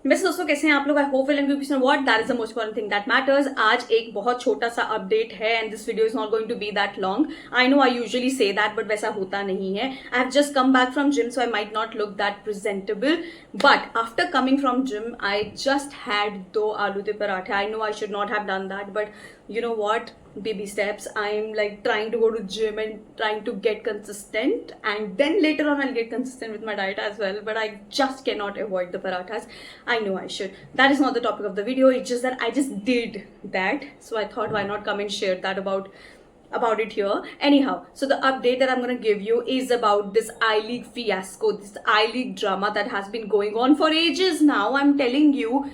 वैसे दोस्तों कैसे हैं आप लोग? I hope well and you what that is the most important thing that matters. आज एक बहुत छोटा सा अपडेट है and this video is not going to be that long. I know I usually say that but वैसा होता नहीं है। I have just come back from gym so I might not look that presentable, but after coming from gym I just had 2 आलू के पराठे। आई know I should not have done that but you know what, baby steps. I'm like trying to go to gym and trying to get consistent, and then later on I'll get consistent with my diet as well, but I just cannot avoid the parathas. I know I should. That is not the topic of the video. It's just that I just did that, so I thought why not come and share that about it here. Anyhow, so the update that I'm going to give you is about this I-League fiasco, this I-League drama that has been going on for ages now. I'm telling you,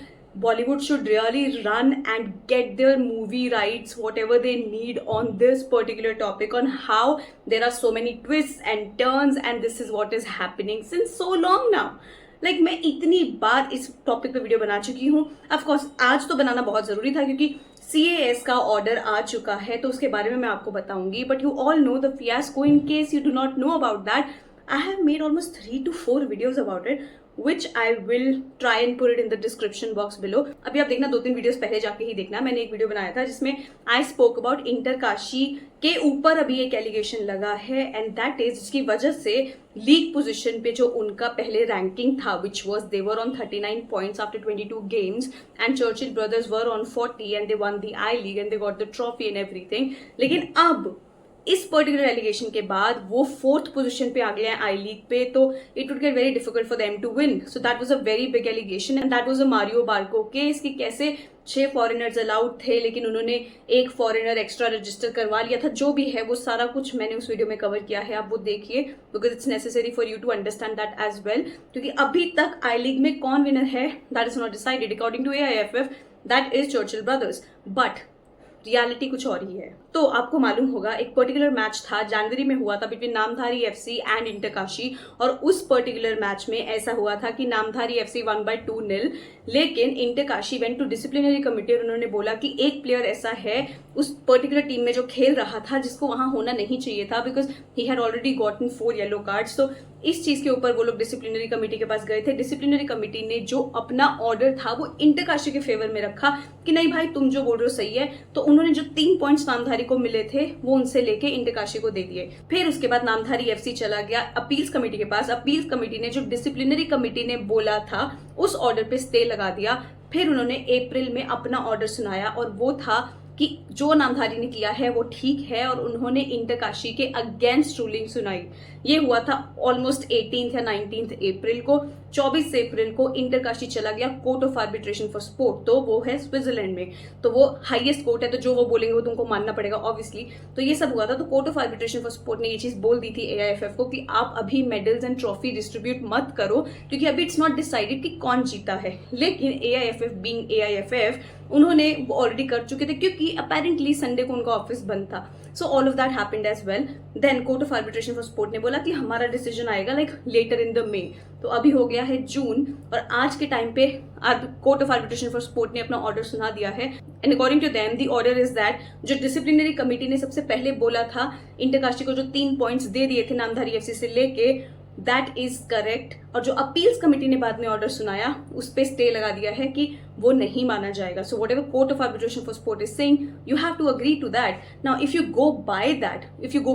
Bollywood should really run and get their movie rights, whatever they need, on this particular topic, on how there are so many twists and turns and this is what is happening since so long now. Like मैं इतनी बार इस topic पे video बना चुकी हूँ. Of course आज तो बनाना बहुत ज़रूरी था क्योंकि CAS का ऑर्डर आ चुका है, तो उसके बारे में मैं आपको बताऊंगी. But you all know the fiasco. In case you do not know about that, I have made almost 3 to 4 videos about it, which I will try and put it in the description box below. अभी आप देखना 2-3 videos पहले जाके ही देखना. मैंने एक video बनाया था जिसमें I spoke about इंटरकाशी के ऊपर अभी एक एलिगेशन लगा है, एंड दैट इज जिसकी वजह से लीग पोजीशन पे जो उनका पहले रैंकिंग था, which was they were on 39 points after 22 games and Churchill brothers were on 40 and they one the I league and they got the trophy and everything. लेकिन अब इस पर्टिकुलर एलिगेशन के बाद वो 4th पोजीशन पे आ गए हैं आई लीग पे, तो it would get very difficult for them to win. So that was a very big allegation and that was a Mario Barco case कि कैसे 6 फॉरेनर्स अलाउड थे लेकिन उन्होंने एक फॉरेनर एक्स्ट्रा रजिस्टर करवा लिया था. जो भी है वो सारा कुछ मैंने उस वीडियो में कवर किया है, आप वो देखिए because it's necessary for you to understand that as well. क्योंकि अभी तक आई लीग में कौन विनर है that is not decided. According to AIFF that is Churchill Brothers, but reality कुछ और ही है. तो आपको मालूम होगा एक पर्टिकुलर मैच था, जनवरी में हुआ था बिटवीन नामधारी FC एंड इंटरकाशी, और उस पर्टिकुलर मैच में ऐसा हुआ था कि नामधारी FC वन बाय 2-0, लेकिन इंटरकाशी वेंट टू डिसिप्लिनरी कमिटी और उन्होंने बोला कि एक प्लेयर ऐसा है उस पर्टिकुलर टीम में जो खेल रहा था जिसको वहां होना नहीं चाहिए था because he had already gotten 4 yellow cards. तो इस चीज के ऊपर वो लोग डिसिप्लिनरी कमिटी के पास गए थे. डिसिप्लिनरी कमिटी ने जो अपना ऑर्डर था वो इंटरकाशी के फेवर में रखा कि नहीं भाई तुम जो बोल रहे हो सही है. तो उन्होंने जो 3 पॉइंट्स नामधारी को मिले थे वो उनसे लेके इंटरकाशी को दे दिए. फिर उसके बाद नामधारी FC चला गया अपील्स कमेटी के पास. अपील्स कमेटी ने जो डिसिप्लिनरी कमेटी ने बोला था उस ऑर्डर पे स्टे लगा दिया. फिर उन्होंने अप्रैल में अपना ऑर्डर सुनाया और वो था कि जो नामधारी ने किया है वो ठीक है, और उन्होंने इंटरकाशी के अगेंस्ट रूलिंग सुनाई. ये हुआ था ऑलमोस्ट 18 या 19 अप्रैल को. 24 अप्रैल को इंटरकाशी चला गया court of Arbitration for sport, तो वो है स्विट्जरलैंड में, तो वो हाईएस्ट कोर्ट है, तो जो वो बोलेंगे वो तुमको मानना पड़ेगा ऑब्वियसली. तो ये सब हुआ था. तो court of Arbitration for Sport ने ये चीज बोल दी थी AIFF को कि आप अभी मेडल्स एंड ट्रॉफी डिस्ट्रीब्यूट मत करो क्योंकि अभी इट्स नॉट डिसाइडेड कि कौन जीता है. लेकिन AIFF बीइंग AIFF उन्होंने वो ऑलरेडी कर चुके थे क्योंकि अपेरेंटली संडे को उनका ऑफिस बंद था. So all of that happened as well. Then Court of Arbitration for Sport ने बोला कि हमारा डिसीजन आएगा like later in the May. तो अभी हो गया है जून और आज के टाइम पे Court of Arbitration for Sport ने अपना ऑर्डर सुना दिया है. And according to them the order is that जो डिसिप्लिनरी कमेटी ने सबसे पहले बोला था इंटरकाशी को जो 3 पॉइंट्स दे दिए थे नामधारी FC से लेके, दैट इज करेक्ट. और जो अपील्स कमेटी ने बाद में ऑर्डर सुनाया उस पर स्टे लगा दिया है कि वो नहीं माना जाएगा. So whatever Court of Arbitration for Sport is saying you have to agree to that. Now if you go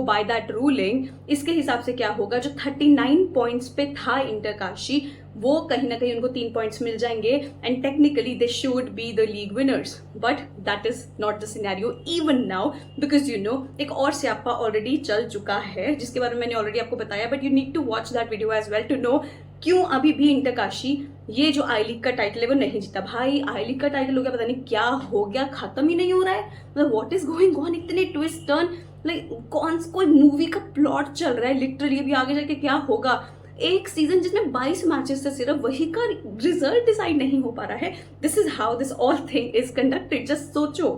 by that ruling, इसके हिसाब से क्या होगा, जो 39 पॉइंट्स पे था इंटरकाशी वो कहीं ना कहीं उनको 3 पॉइंट्स मिल जाएंगे and technically they should be the league winners. But that is not the scenario even now because you know एक और स्यापा ऑलरेडी चल चुका है जिसके बारे में मैंने ऑलरेडी आपको बताया. But you need to watch that video as well to know क्यों अभी भी इंटरकाशी ये जो आई लीग का टाइटल है वो नहीं जीता. भाई आई लीग का टाइटल हो गया, पता नहीं क्या हो गया, खत्म ही नहीं हो रहा है. मतलब व्हाट इज गोइंग ऑन, इतने ट्विस्ट टर्न, लाइक कोई मूवी का प्लॉट चल रहा है लिटरली. अभी आगे जाके क्या होगा, एक सीजन जिसमें 22 मैचेस से सिर्फ वही का रिजल्ट डिसाइड नहीं हो पा रहा है. This is how this all thing is conducted. Just सोचो,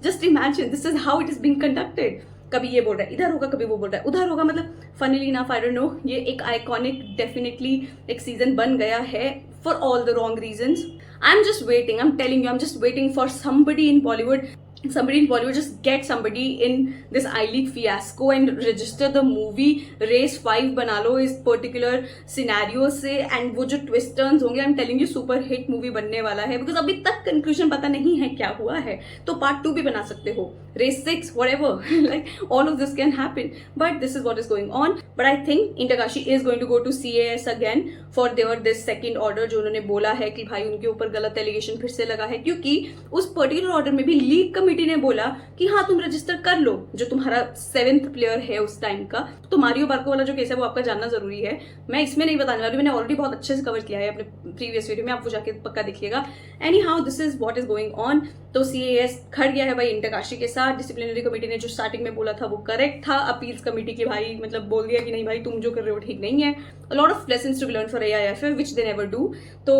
just imagine this is how it is being conducted. कभी ये बोल रहा है इधर होगा, कभी वो बोल रहा है उधर होगा. मतलब funnily enough I don't know, ये एक आइकॉनिक डेफिनेटली एक सीजन बन गया है for all the wrong reasons. I am just waiting, I am telling you, I am just waiting for somebody in Bollywood somebody in Bollywood, just get somebody in this I-League fiasco and register the movie. Race 5 बना लो इस particular scenario से, and वो जो twist turns होंगे, I'm telling you super hit movie बनने वाला है, because अभी तक conclusion पता नहीं है क्या हुआ है, तो part 2 भी बना सकते हो, Race 6 whatever, like all of this can happen, but this is what is going on. But I think Intakashi is going to go to CAS again for their this second order, जो उन्होंने बोला है कि भाई उनके ऊपर गलत allegation फिर से लगा है, क्योंकि उस पर्टिकुलर ऑर्डर में भी लीग कमेटी ने बोला कि हाँ तुम रजिस्टर कर लो, जो तुम्हारा 7th प्लेयर है उस टाइम का। तो मारियो बार्को वाला जो केस है वो आपका जानना जरूरी है, मैं इसमें नहीं बताने वाली, मैंने ऑलरेडी बहुत अच्छे से कवर किया है अपने प्रीवियस वीडियो में, आप वो जाके पक्का देखिएगा। Any how this is what is going on. तो CAS खड़ गया है भाई इंटरकाशी के साथ। डिसिप्लिनरी कमेटी ने जो स्टार्टिंग में बोला था वो करेक्ट था, अपील्स कमेटी की भाई मतलब बोल दिया कि नहीं भाई तुम जो कर रहे हो ठीक नहीं है। A lot of lessons to be learn for AIFF which they never do. तो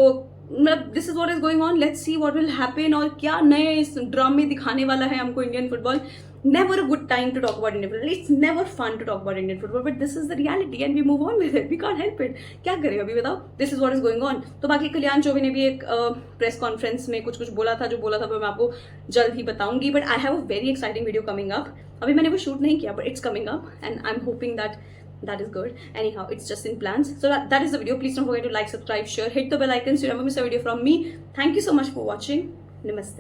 मतलब this is what is going on, let's see what will happen, और क्या नए इस ड्रामा में दिखाने वाला है हमको Indian football. Never a good time to talk about Indian football. It's never fun to talk about Indian football, but this is the reality and we move on with it. We can't help it. क्या करें अभी बताओ? This is what is going on. तो बाकी कल्याण चौबे ने भी एक press conference में कुछ बोला था, जो बोला था वो मैं आपको जल्द ही बताऊंगी, but I have a very exciting video coming up. अभी मैंने वो शूट नहीं किया, but it's coming up and I am hoping that is good. Anyhow, it's just in plans. So that is the video. Please don't forget to like, subscribe, share, hit the bell icon so you never miss a video from me. Thank you so much for watching. Namaste.